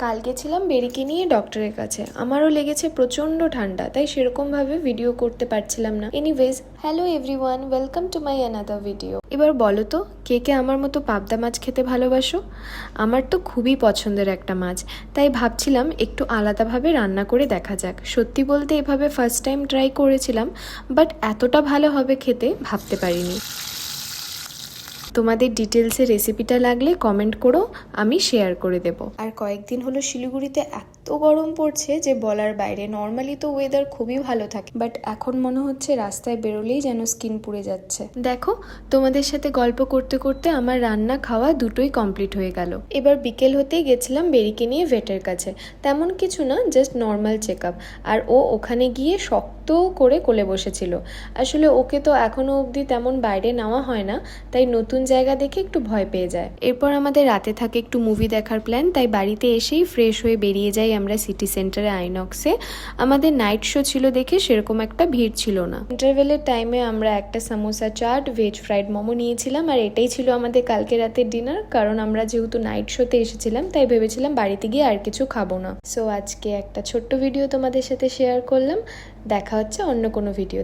কাল গেছিলাম বেরিকে নিয়ে ডক্টরের কাছে। আমারও লেগেছে প্রচণ্ড ঠান্ডা, তাই সেরকমভাবে ভিডিও করতে পারছিলাম না। Anyways, hello everyone, welcome to my another video. এবার বলো তো, কে কে আমার মতো পাবদা মাছ খেতে ভালোবাসো? আমার তো খুবই পছন্দের একটা মাছ, তাই ভাবছিলাম একটু আলাদাভাবে রান্না করে দেখা যাক। সত্যি বলতে এভাবে ফার্স্ট টাইম ট্রাই করেছিলাম, বাট এতটা ভালো হবে খেতে ভাবতে পারিনি। তোমাদের ডিটেলসে রেসিপিটা লাগলে কমেন্ট করো, আমি শেয়ার করে দেব। আর কয়েকদিন হলো শিলিগুড়িতে এত গরম পড়ছে যে বলার বাইরে। নর্মালি তো ওয়েদার খুবই ভালো থাকে, বাট এখন মনে হচ্ছে রাস্তায় বেরোলেই যেন স্কিন পুড়ে যাচ্ছে। দেখো, তোমাদের সাথে গল্প করতে করতে আমার রান্না খাওয়া দুটোই কমপ্লিট হয়ে গেল। এবার বিকেল হতেই গেছিলাম বেরিকে নিয়ে ভেটের কাছে। তেমন কিছু না, জাস্ট নর্মাল চেক আপ। আর ও ওখানে গিয়ে শক্ত করে কোলে বসেছিল। আসলে ওকে তো এখনো অবধি তেমন বাইরে নেওয়া হয় না, তাই নতুন জায়গা দেখে একটু ভয় পেয়ে যায়। এরপর আমাদের রাতে থাকে একটু মুভি দেখার প্ল্যান, তাই বাড়িতে এসেই ফ্রেশ হয়ে বেরিয়ে যাই আমরা সিটি সেন্টারে আইনক্সে। আমাদের নাইট শো ছিল দেখে সেরকম একটা ভিড় ছিল না। ইন্টারভেলের টাইমে আমরা একটা সামোসা চাট, ভেজ ফ্রাইড মোমো নিয়েছিলাম, আর এটাই ছিল আমাদের কালকে রাতের ডিনার। কারণ আমরা যেহেতু নাইট শোতে এসেছিলাম, তাই ভেবেছিলাম বাড়িতে গিয়ে আর কিছু খাবো না। সো আজকে একটা ছোট্ট ভিডিও তোমাদের সাথে শেয়ার করলাম। দেখা হচ্ছে অন্য কোনো ভিডিও।